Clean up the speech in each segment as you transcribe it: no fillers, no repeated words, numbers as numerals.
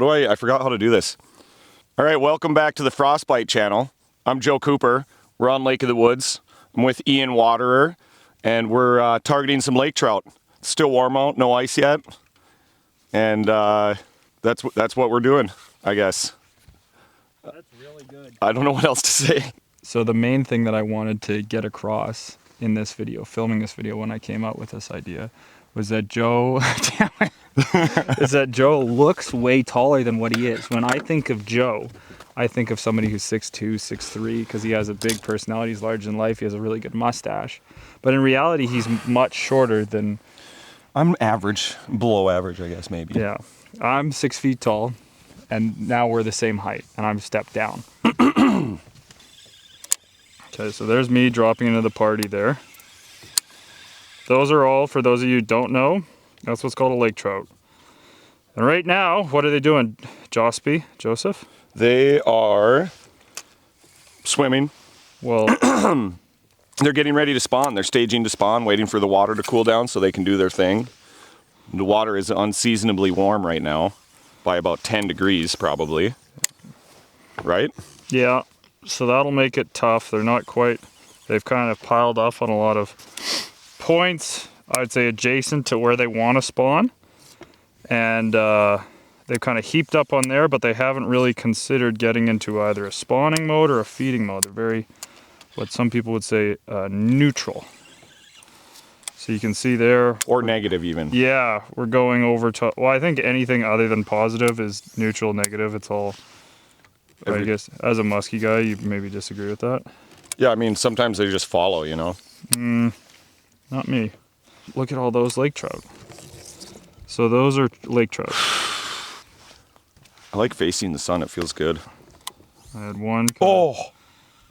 I forgot how to do this. All right, welcome back to the Frostbite channel. I'm Joe Cooper. We're on Lake of the Woods. I'm with Ian Waterer, and we're targeting some lake trout. It's still warm out, no ice yet. And that's what we're doing, I guess. That's really good. I don't know what else to say. So the main thing that I wanted to get across in this video, filming this video when I came out with this idea, was that Joe, is that Joe looks way taller than what he is. When I think of Joe, I think of somebody who's 6'2", 6'3", because he has a big personality, he's larger than life, he has a really good mustache. But in reality, he's much shorter than... I'm average, below average, I guess, maybe. Yeah, I'm 6 feet tall, and now we're the same height, and I'm stepped down. Okay, so there's me dropping into the party there. Those are all, for those of you who don't know, that's what's called a lake trout. And right now, what are they doing, Joseph? They are swimming. Well, they're getting ready to spawn. They're staging to spawn, waiting for the water to cool down so they can do their thing. The water is unseasonably warm right now, by about 10 degrees probably, right? yeah, so that'll make it tough. They're not quite, they've kind of piled up on a lot of points, I'd say adjacent to where they want to spawn. And they've kind of heaped up on there, but they haven't really considered getting into either a spawning mode or a feeding mode. They're very, what some people would say, neutral. So you can see there. Or negative even. Yeah, we're going over to, well, I think anything other than positive is neutral, negative. It's all, I guess, as a musky guy, you maybe disagree with that. Yeah, I mean, sometimes they just follow, you know? Not me. Look at all those lake trout. So those are lake trout. I like facing the sun, it feels good. I had one. Oh!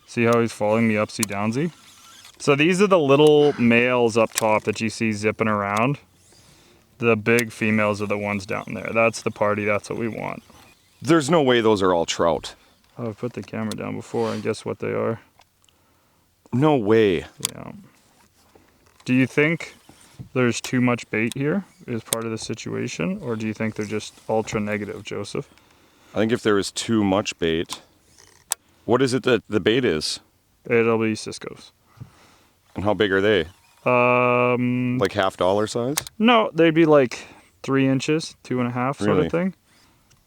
See how he's following me upsy downsy? So these are the little males up top that you see zipping around. The big females are the ones down there. That's the party, that's what we want. There's no way those are all trout. Oh, I put the camera down before and guess what they are? No way. Yeah. Do you think there's too much bait here is part of the situation, or do you think they're just ultra negative, Joseph? I think if there is too much bait, what is it that the bait is? It'll be Cisco's. And how big are they? Like $half size? No, they'd be like 3 inches, 2.5 sort Really? of thing.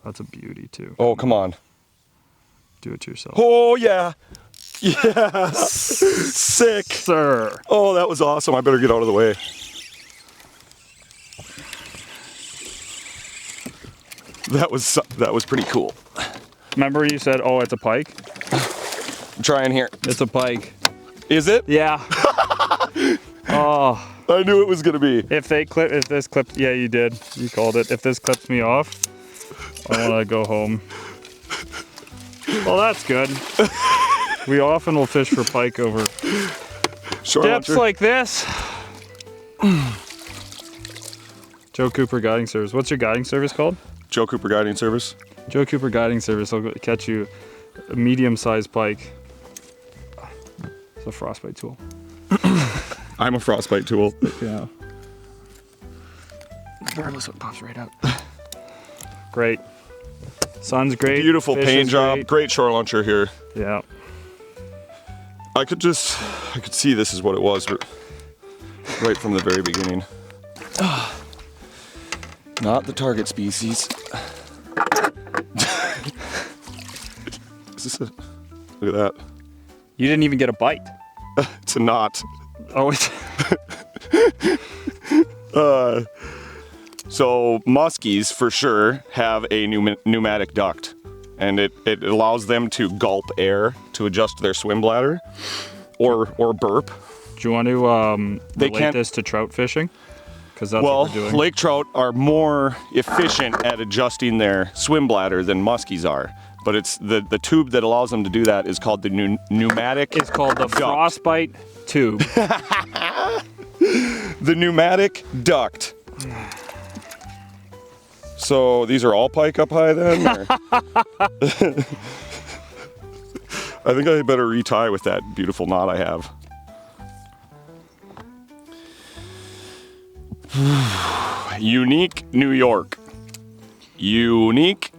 That's a beauty too. Oh, come on. Do it to yourself. Oh, yeah. Yes. Sick. Sir. Oh, that was awesome. I better get out of the way. That was pretty cool. Remember you said, oh, it's a pike? I'm trying here. It's a pike. Is it? Yeah. Oh. I knew it was gonna be. If this clipped, yeah, you did. You called it. If this clips me off, I want to go home. Well, that's good. We often will fish for pike over Short depths launcher. like this. Joe Cooper Guiding Service. What's your guiding service called? Joe Cooper Guiding Service. Joe Cooper Guiding Service will catch you a medium-sized pike. It's a frostbite tool. I'm a frostbite tool. Yeah. Regardless, it pops right out. Great. Sun's great. Beautiful fish paint is job. Great shore launcher here. Yeah. I could see this is what it was right from the very beginning. Not the target species. Is this a, look at that. You didn't even get a bite. It's a knot. Oh, it's So muskies for sure have a pneumatic duct, and it allows them to gulp air to adjust their swim bladder or burp. Do you want to relate this to trout fishing? Because that's what we're doing. Lake trout are more efficient at adjusting their swim bladder than muskies are. But it's the tube that allows them to do that is called the pneumatic. It's called the Frostbite Tube. The pneumatic duct. So these are all pike up high then? Or? I think I better retie with that beautiful knot I have. Unique New York. Unique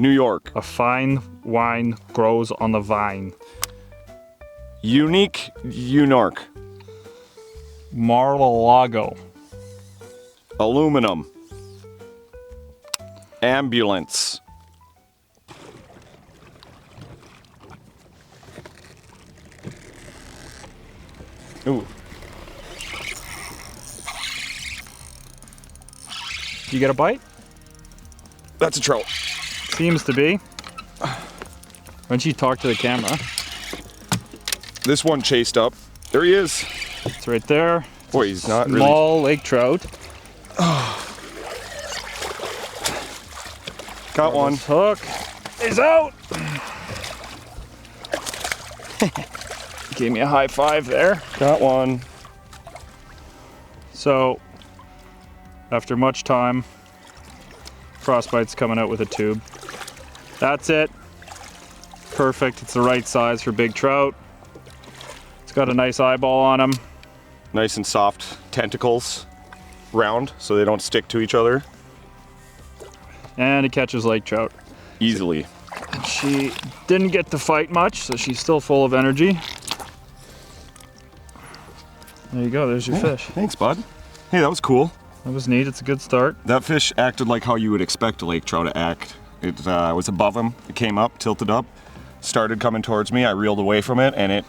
New York. A fine wine grows on the vine. Unique, New York. Mar-a-Lago. Aluminum. Ambulance. Ooh. You get a bite? That's a trout. Seems to be. Why don't you talk to the camera? This one chased up. There he is. It's right there. Boy, he's not really... Small lake trout. Got one. Hook is out. Gave me a high five there. Got one. So, after much time, Frostbite's coming out with a tube. That's it. Perfect. It's the right size for big trout. It's got a nice eyeball on him. Nice and soft tentacles. Round, so they don't stick to each other. And it catches lake trout. Easily. She didn't get to fight much, so she's still full of energy. There you go, there's your fish. Thanks, bud. Hey, that was cool. That was neat, it's a good start. That fish acted like how you would expect a lake trout to act. It was above him, it came up, tilted up, started coming towards me, I reeled away from it, and it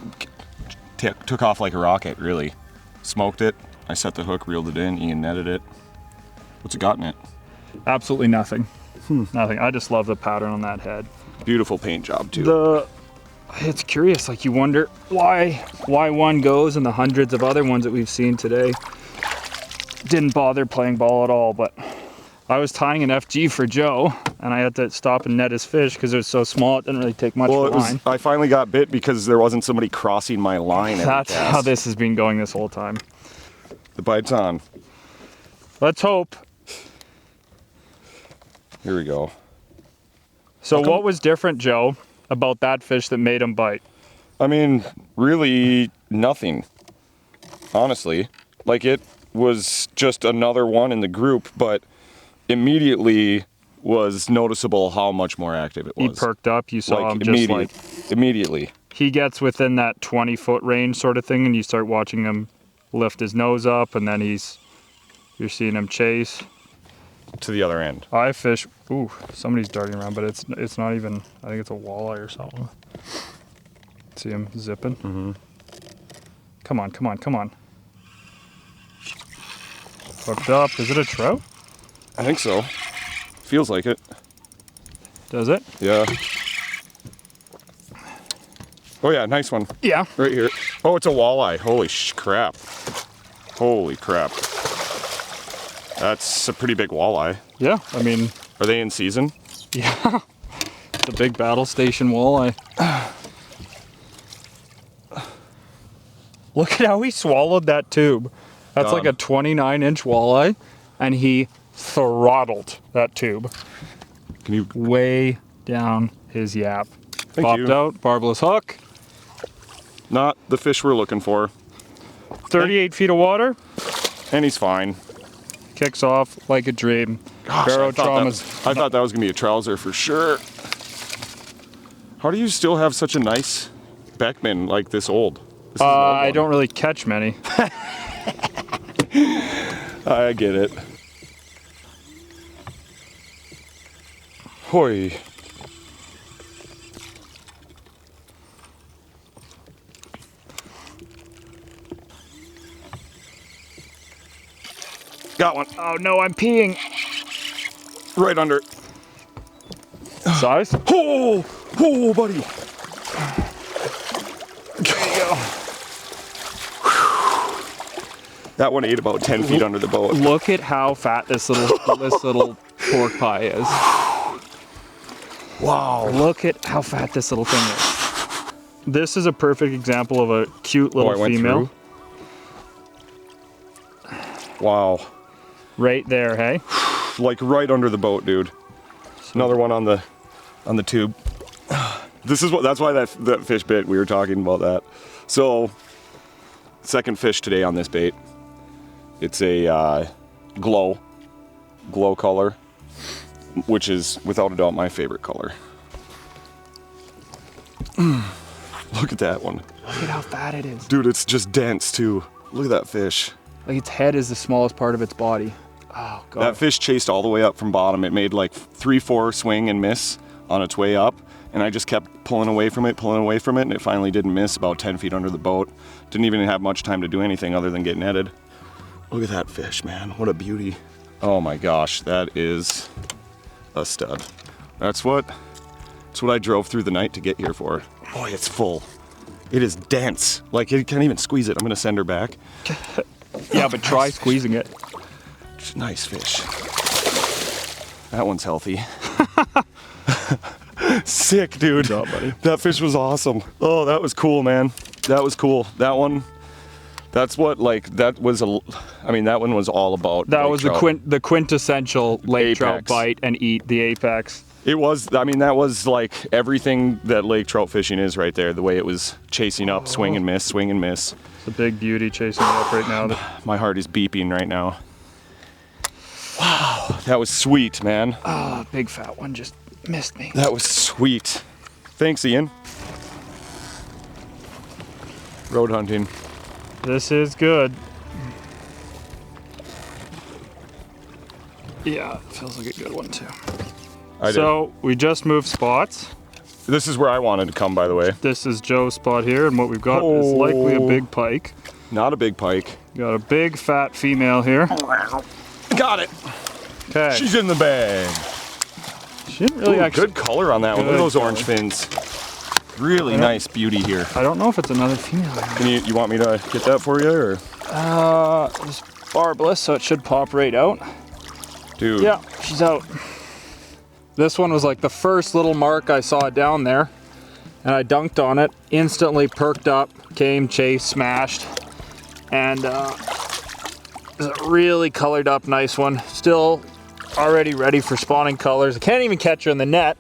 took off like a rocket, really. Smoked it, I set the hook, reeled it in, Ian netted it. What's it got in it? Absolutely nothing. Nothing, I just love the pattern on that head. Beautiful paint job, too. It's curious, like you wonder why one goes and the hundreds of other ones that we've seen today didn't bother playing ball at all. But I was tying an FG for Joe and I had to stop and net his fish because it was so small it didn't really take much for line. I finally got bit because there wasn't somebody crossing my line. That's how this has been going this whole time. The bite's on. Let's hope. Here we go. So what was different, Joe, about that fish that made him bite? I mean, really nothing, honestly. Like, it was just another one in the group, but immediately was noticeable how much more active it was. He perked up, you saw like, him just like... Immediately. He gets within that 20-foot range sort of thing, and you start watching him lift his nose up, and then you're seeing him chase. To the other end. I fish, ooh, somebody's darting around, but it's not even, I think it's a walleye or something. See him zipping? Mm-hmm. Come on, come on, come on. Hooked up, is it a trout? I think so. Feels like it. Does it? Yeah. Oh yeah, nice one. Yeah. Right here. Oh, it's a walleye. Holy crap. Holy crap. That's a pretty big walleye. Yeah, I mean... Are they in season? Yeah. It's a big battle station walleye. Look at how he swallowed that tube. That's Gone. like a 29-inch walleye, and he throttled that tube. Can you... Way down his yap. Thank Popped you. out, barbless hook. Not the fish we're looking for. 38 feet of water. And he's fine. Kicks off like a dream. Gosh, I thought that was gonna be a trouser for sure. How do you still have such a nice Beckman like this old? This is an old I one. don't really catch many. I get it. Hoi. Got one. Oh no, I'm peeing. Right under. Size? Oh, oh, buddy. There you go. That one ate about 10 feet under the boat. Look at how fat this little pork pie is. Wow. Look at how fat this little thing is. This is a perfect example of a cute little female. Wow. Right there, hey? Like right under the boat, dude. Another one on the tube. That's why that fish bit. We were talking about that. So, second fish today on this bait. It's a glow color. which is without a doubt my favorite color. Look at that one. Look at how fat it is. Dude, it's just dense too. Look at that fish. Like its head is the smallest part of its body. Oh, God. That fish chased all the way up from bottom. It made like 3-4 swing and miss on its way up. And I just kept pulling away from it, and it finally didn't miss about 10 feet under the boat. Didn't even have much time to do anything other than get netted. Look at that fish, man. What a beauty. Oh my gosh, that is a stud. That's what I drove through the night to get here for. Boy, it's full. It is dense. Like, you can't even squeeze it. I'm gonna send her back. Yeah, but try squeezing it. Nice fish. That one's healthy. Sick, dude. Good job, buddy. That fish was awesome. Oh, that was cool, man. That was cool. That one, that's what, like, that one was all about. That was trout. the quintessential lake trout Apex. bite and eat, the apex. It was, that was like everything that lake trout fishing is right there. The way it was chasing up, swing and miss, swing and miss. It's a big beauty chasing it up right now. My heart is beeping right now. Wow, that was sweet, man. Oh, big fat one just missed me. That was sweet. Thanks, Ian. Road hunting. This is good. Yeah, it feels like a good one too. So we just moved spots. This is where I wanted to come, by the way. This is Joe's spot here, and what we've got is likely a big pike. Not a big pike. Got a big fat female here. Got it. Okay. She's in the bag. She didn't really actually. Good color on that one. Look at Good those orange fins. Really nice beauty here. I don't know if it's another female. Can you want me to get that for you, or? It's barbless, so it should pop right out. Dude. Yeah, she's out. This one was like the first little mark I saw down there, and I dunked on it, instantly perked up, came, chased, smashed, and it's a really colored up nice one. Still already ready for spawning colors. I can't even catch her in the net.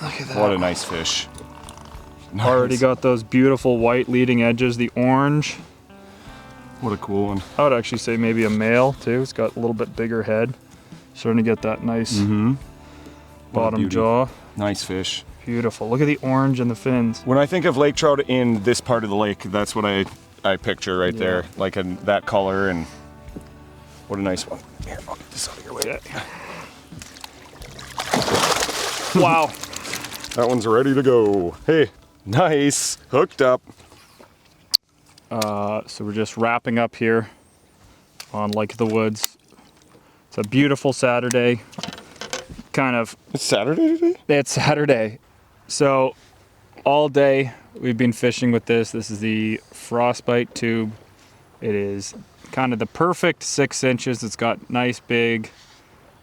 Look at that. What a nice fish. Nice. Already got those beautiful white leading edges, the orange. What a cool one. I would actually say maybe a male too. It's got a little bit bigger head. Starting to get that nice bottom beauty. jaw. Nice fish. Beautiful. Look at the orange and the fins. When I think of lake trout in this part of the lake, that's what I picture right there. Like that color, and what a nice one. Here, I'll get this out of your way. Yeah. Wow. That one's ready to go. Hey, nice. Hooked up. So we're just wrapping up here on Lake of the Woods. It's a beautiful Saturday. It's Saturday today? It's Saturday. So all day we've been fishing with this. This is the Frostbite Tube. It is kind of the perfect 6 inches. It's got nice big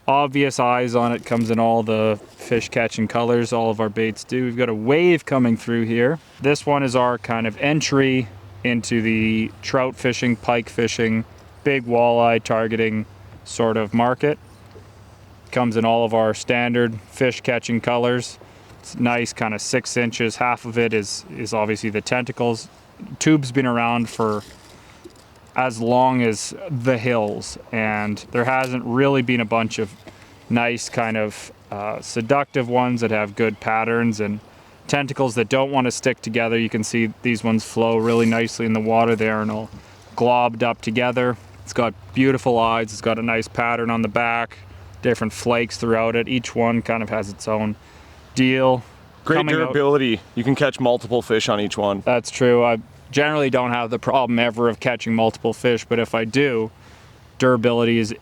obvious eyes on it. Comes in all the fish catching colors. All of our baits do. We've got a wave coming through here. This one is our kind of entry into the trout fishing, pike fishing, big walleye targeting sort of market. Comes in all of our standard fish catching colors. It's nice, kind of 6 inches. Half of it is obviously the tentacles. Tube's been around for as long as the hills, and there hasn't really been a bunch of nice kind of seductive ones that have good patterns and tentacles that don't want to stick together. You can see these ones flow really nicely in the water there and all globbed up together. It's got beautiful eyes. It's got a nice pattern on the back, different flakes throughout it. Each one kind of has its own deal. Great Coming out- durability. You can catch multiple fish on each one. That's true. I generally don't have the problem ever of catching multiple fish, but if I do, durability is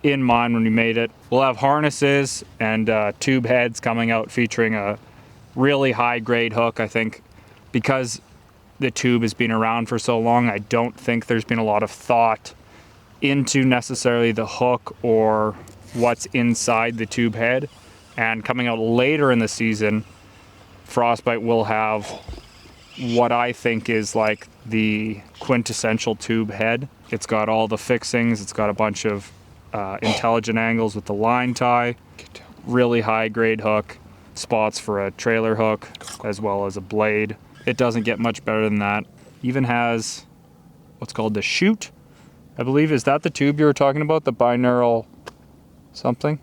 in mind when we made it. We'll have harnesses and tube heads coming out featuring a really high grade hook. I think because the tube has been around for so long, I don't think there's been a lot of thought into necessarily the hook or what's inside the tube head. And coming out later in the season, Frostbite will have what I think is like the quintessential tube head. It's got all the fixings. It's got a bunch of intelligent angles with the line tie, really high grade hook, spots for a trailer hook, as well as a blade. It doesn't get much better than that. Even has what's called the chute, I believe. Is that the tube you were talking about? The binaural something?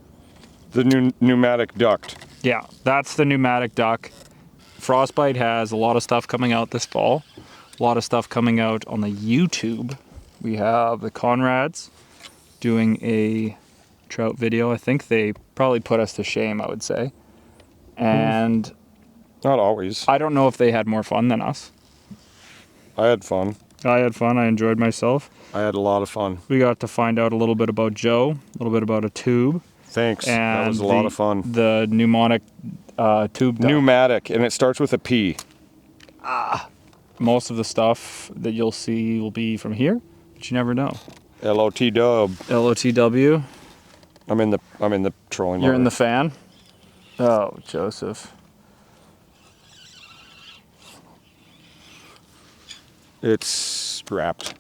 The new pneumatic duct. Yeah, that's the pneumatic duck. Frostbite has a lot of stuff coming out this fall. A lot of stuff coming out on the YouTube. We have the Conrads doing a trout video. I think they probably put us to shame, I would say. And Not always. I don't know if they had more fun than us. I had fun. I had fun. I enjoyed myself. I had a lot of fun. We got to find out a little bit about Joe, a little bit about a tube. Thanks. And that was a lot of fun. The mnemonic tube duck. Pneumatic, and it starts with a P. Most of the stuff that you'll see will be from here, but you never know. LOTW. LOTW. I'm in the trolling You're in the motor. fan? Oh, Joseph. It's wrapped.